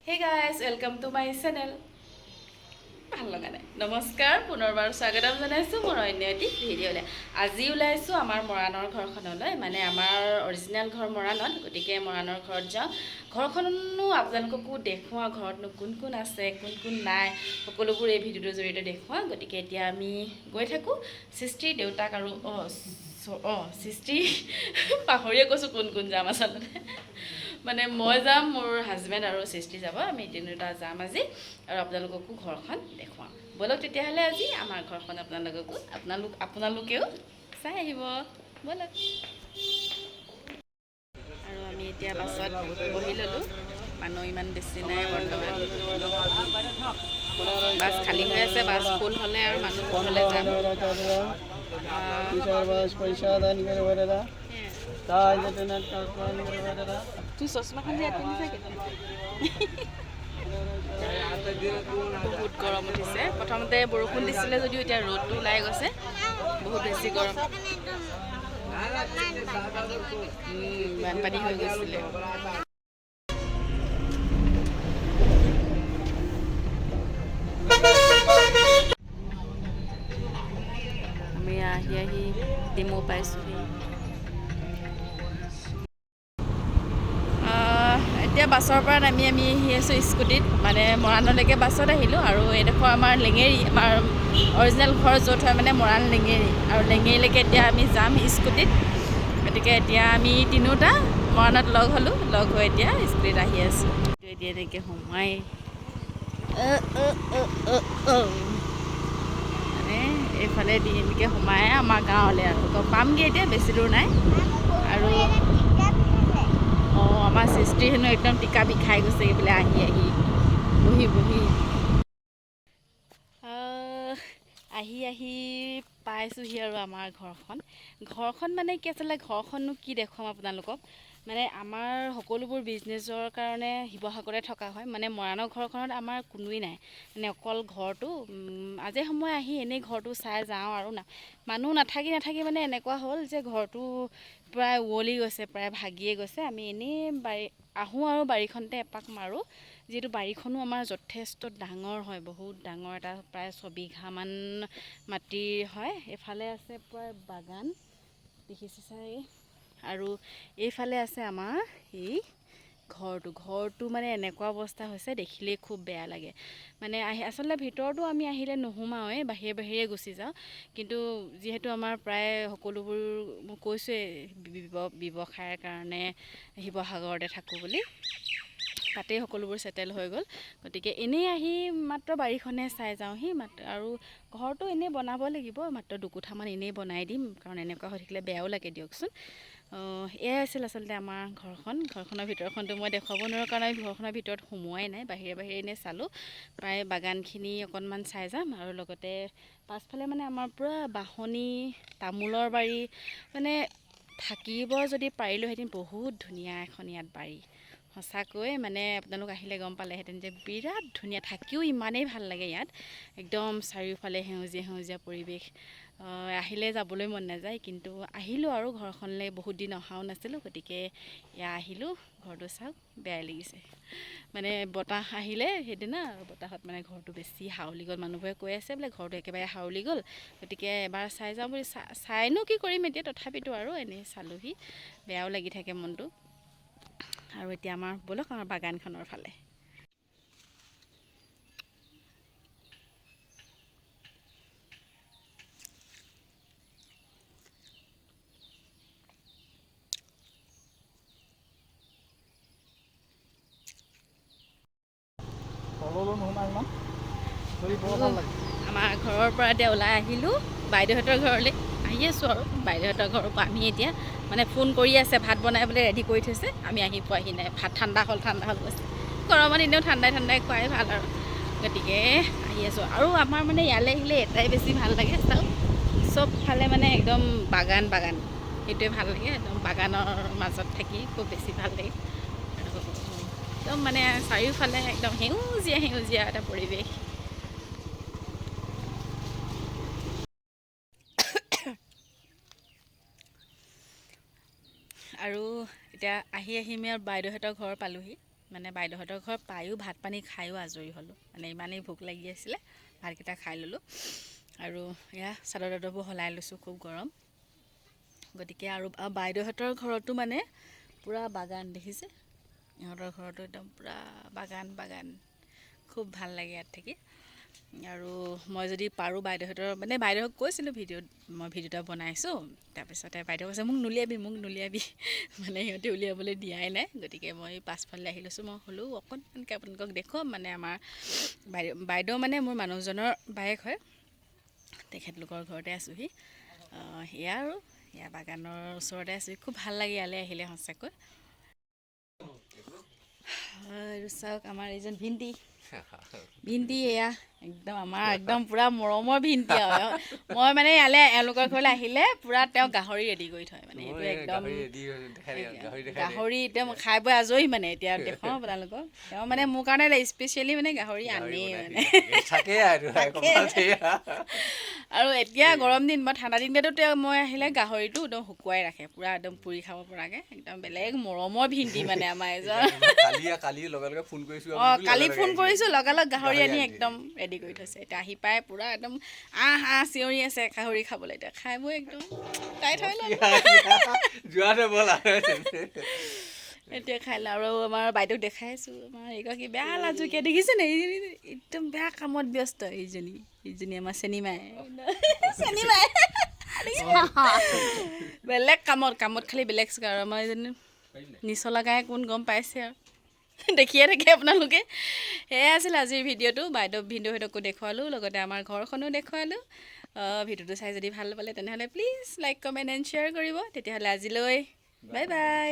Hey guys, welcome to my channel. ভাল লগা নাই নমস্কাৰ পুনৰবাৰ স্বাগতম জনাইছোঁ মোৰ অন্য এটি ভিডিঅ'লৈ। আজি ওলাইছোঁ আমাৰ মৰাণৰ ঘৰখনলৈ, মানে আমাৰ অৰিজিনেল ঘৰ মৰাণত, গতিকে মৰাণৰ ঘৰত যাওঁ। ঘৰখনো আপোনালোককো দেখুৱাওঁ, ঘৰতনো কোন কোন আছে কোন কোন নাই সকলোবোৰ এই ভিডিঅ'টোৰ জৰিয়তে দেখুৱাওঁ। গতিকে এতিয়া আমি গৈ থাকোঁ। সৃষ্টিৰ দেউতাক আৰু সৃষ্টি পাহৰিয়ে কৈছোঁ কোন কোন যাম আচলতে, মানে মই যাম, মোৰ হাজবেণ্ড আৰু সৃষ্টি যাব, আমি তিনিওটা যাম আজি আৰু আপোনালোককো ঘৰখন দেখুৱাম। ব'লক তেতিয়াহ'লে আজি আমাৰ ঘৰখন আপোনালোকেও চাই আহিব, ব'লক। আৰু আমি এতিয়া বাছত বহি ল'লোঁ, মানুহ ইমান বেছি নাই বৰ্তমান, বাছ খালী হৈ আছে। বাছ ফুল হ'লে আৰু মানুহ ফুল হ'লে যাম। তুই চশমাখন যে বহুত গৰম উঠিছে। প্ৰথমতে বৰষুণ দিছিলে যদিও এতিয়া ৰ'দটো ওলাই গৈছে, বহুত বেছি গৰম। বানপানী হৈ গৈছিলে। আমি আহি ডিমৌ পাইছোঁহি। এতিয়া বাছৰ পৰা নামি আমি আহি আছোঁ স্কুটিত, মানে মৰাণলৈকে বাছত আহিলোঁ। আৰু এইডোখৰ আমাৰ লেঙেৰী, আমাৰ অৰিজিনেল ঘৰ য'ত হয় মানে মৰাণ লেঙেৰী, আৰু লেঙেৰীলৈকে এতিয়া আমি যাম স্কুটিত। গতিকে এতিয়া আমি তিনিওটা মৰাণত লগ হ'লোঁ, লগ হৈ এতিয়া স্কুটিত আহি আছোঁ। এতিয়া এনেকৈ সোমাই মানে এইফালে দি এনেকৈ সোমাই আমাৰ গাঁৱলৈ আৰু পামগৈ এতিয়া, বেছি দূৰ নাই। আৰু আমাৰ সৃষ্টিৰ হেনো একদম টিকা বিষাই গৈছে এইফালে আহি বহি আহি পাইছোঁহি আৰু আমাৰ ঘৰখন মানে কি আচলতে, ঘৰখননো কি দেখুৱাম আপোনালোকক। মানে আমাৰ সকলোবোৰ বিজনেছৰ কাৰণে শিৱসাগৰতে থকা হয়, মানে মৰাণৰ ঘৰখনত আমাৰ কোনোৱেই নাই, মানে অকল ঘৰটো আজে সময় আহি এনেই ঘৰটো চাই যাওঁ আৰু মানুহ নাথাকি মানে এনেকুৱা হ'ল যে ঘৰটো প্ৰায় উৱলি গৈছে, প্ৰায় ভাগিয়ে গৈছে। আমি এনেই আহোঁ আৰু বাৰীখনতে এপাক মাৰোঁ, যিহেতু বাৰীখনো আমাৰ যথেষ্ট ডাঙৰ হয়, বহুত ডাঙৰ এটা, প্ৰায় 6 বিঘামান মাটিৰ হয়। এইফালে আছে প্ৰায় বাগান, দেখিছে চাগে, আৰু এইফালে আছে আমাৰ এই ঘৰটো মানে এনেকুৱা অৱস্থা হৈছে, দেখিলেই খুব বেয়া লাগে। মানে আচলতে ভিতৰতো আমি আহিলে নোসোমাওঁৱেই, বাহিৰে গুচি যাওঁ। কিন্তু যিহেতু আমাৰ প্ৰায় সকলোবোৰ, মই কৈছোঁৱেই ব্যৱসায়ৰ কাৰণে শিৱসাগৰতে থাকোঁ বুলি, তাতেই সকলোবোৰ ছেটেল হৈ গ'ল। গতিকে এনেই আহি মাত্ৰ বাৰীখনে চাই যাওঁহি আৰু ঘৰটো এনেই বনাব লাগিব, মাত্ৰ দুকোঠামান এনেই বনাই দিম, কাৰণ এনেকুৱা হৈ থাকিলে বেয়াও লাগে দিয়কচোন। এয়াই আছিল আচলতে আমাৰ ঘৰখনৰ ভিতৰখনটো মই দেখুৱাব নোৱাৰোঁ, কাৰণ আমি ঘৰখনৰ ভিতৰত সোমোৱাই নাই, বাহিৰে এনেই চালোঁ। প্ৰায় বাগানখিনি অকণমান চাই যাম, আৰু লগতে পাছফালে মানে আমাৰ পূৰা বাঁহনি, তামোলৰ বাৰী, মানে থাকিব যদি পাৰিলোঁহেঁতেন, বহুত ধুনীয়া এখন ইয়াত বাৰী। সঁচাকৈ মানে আপোনালোক আহিলে গম পালেহেঁতেন যে বিৰাট ধুনীয়া, থাকিও ইমানেই ভাল লাগে ইয়াত। একদম চাৰিওফালে সেউজীয়া পৰিৱেশ, আহিলে যাবলৈ মন নাযায়। কিন্তু আহিলোঁ আৰু ঘৰখনলৈ, বহুত দিন অহাও নাছিলোঁ, গতিকে এয়া আহিলোঁ। ঘৰটো চাওক, বেয়াই লাগিছে। মানে বতাহ আহিলে সেইদিনা, আৰু বতাহত মানে ঘৰটো বেছি হাউলি গ'ল। মানুহবোৰে কৈ আছে বোলে ঘৰটো একেবাৰে হাউলি গ'ল, গতিকে এবাৰ চাই যাওঁ বুলি চাইনো কি কৰিম এতিয়া, তথাপিতো আৰু এনেই চালোঁহি, বেয়াও লাগি থাকে মনটো। আৰু এতিয়া ব'লক আমাৰ বাগানখনৰ ফালে। আমাৰ ঘৰৰ পৰা এতিয়া ওলাই আহিলোঁ, বাইদেউহঁতৰ ঘৰলৈ আহি আছোঁ। আৰু বাইদেউহঁতৰ ঘৰৰ পৰা আমি এতিয়া মানে ফোন কৰি আছে, ভাত বনাবলৈ ৰেডি কৰি থৈছে, আমি আহি পোৱাহি নাই। ভাত ঠাণ্ডা হ'ল কৈছে, গৰমত এনেও ঠাণ্ডাই খোৱাই ভাল আৰু, গতিকে আহি আছোঁ। আৰু আমাৰ মানে ইয়ালৈ আহিলে এটাই বেছি ভাল লাগে, চাওক চবফালে মানে একদম বাগান, সেইটোৱে ভাল লাগে। একদম বাগানৰ মাজত থাকি খুব বেছি ভাল লাগে। আৰু একদম মানে চাৰিওফালে একদম সেউজীয়া এটা পৰিৱেশ। আৰু এতিয়া আহি আমি আৰু বাইদেউহঁতৰ ঘৰ পালোঁহি। মানে বাইদেউহঁতৰ ঘৰত পায়ো ভাত পানী খায়ো আজৰি হ'লোঁ, মানে ইমানেই ভোক লাগি আছিলে, ভাতকেইটা খাই ল'লোঁ। আৰু এয়া চাদৰ তাদৰবোৰ সলাই লৈছোঁ, খুব গৰম গতিকে। আৰু বাইদেউহঁতৰ ঘৰতো মানে পূৰা বাগান, দেখিছে? ইহঁতৰ ঘৰতো একদম পূৰা বাগান, খুব ভাল লাগে ইয়াত থাকি। আৰু মই যদি পাৰোঁ বাইদেউহঁতৰ, মানে বাইদেউহঁতক কৈছিলোঁ মই ভিডিঅ' এটা বনাইছোঁ, তাৰপিছতে বাইদেউ কৈছে মোক নুলিয়াবি মানে সিহঁতে উলিয়াবলৈ দিয়াই নাই। গতিকে মই পাছফালে আহি লৈছোঁ। মই হ'লেও অকণমানকৈ আপোনালোকক দেখুৱাম, মানে আমাৰ বাইদেউ মানে মোৰ মানুহজনৰ বায়েক হয়, তেখেতলোকৰ ঘৰতে আছোঁহি। সেয়া আৰু এয়া বাগানৰ ওচৰতে আছোঁহি, খুব ভাল লাগে ইয়ালৈ আহিলে সঁচাকৈ। আৰু চাওক আমাৰ এইজন ভিন্দি এয়া একদম আমাৰ একদম পূৰা মৰমৰ ভিন্দি আৰু। মই মানে ইয়ালৈ এওঁলোকৰ ঘৰলৈ আহিলে পূৰা তেওঁ গাহৰি ৰেডি কৰি থয়, মানে এইটো একদম গাহৰি একদম খাই বৈ আজৰি মানে। এতিয়া দেখুৱাওঁ আপোনালোকক, তেওঁ মানে মোৰ কাৰণে স্পেচিয়েলি মানে গাহৰি আনেই মানে। আৰু এতিয়া গৰম দিন, মই ঠাণ্ডা দিনতো তেওঁ মই আহিলে গাহৰিটো একদম শুকুৱাই ৰাখে, পূৰা একদম পুৰি খাব পৰাকৈ, একদম বেলেগ মৰমৰ ভিন্দি মানে আমাৰ এজন। কালি ফোন কৰিছোঁ, লগালগ গাহৰি আনি একদম ৰেডি কৰি থৈছে। এতিয়া আহি পাই পূৰা একদম চিঞৰি আছে গাহৰি খাবলৈ। এতিয়া খাই বৈ একদম তাই থৈ এতিয়া খাই লওঁ। আৰু আমাৰ বাইদেউক দেখাইছোঁ, আমাৰ এইগৰাকী বেয়া লাজুকীয়া, দেখিছে নে? একদম বেয়া কামত ব্যস্ত এইজনী আমাৰ চেনিমাই বেলেগ কামত খালি বেলেগ। আৰু আমাৰ এইজনী নিচলা গায়ে কোন গম পাইছে আৰু, দেখিয়ে থাকে আপোনালোকে। সেয়াই আছিল আজিৰ ভিডিঅ'টো। ভিডিঅ'হঁতকো দেখুৱালোঁ, লগতে আমাৰ ঘৰখনো দেখুৱালোঁ। ভিডিঅ'টো চাই যদি ভাল পালে তেনেহ'লে please like, comment and share কৰিব। তেতিয়াহ'লে আজিলৈ বাই বাই।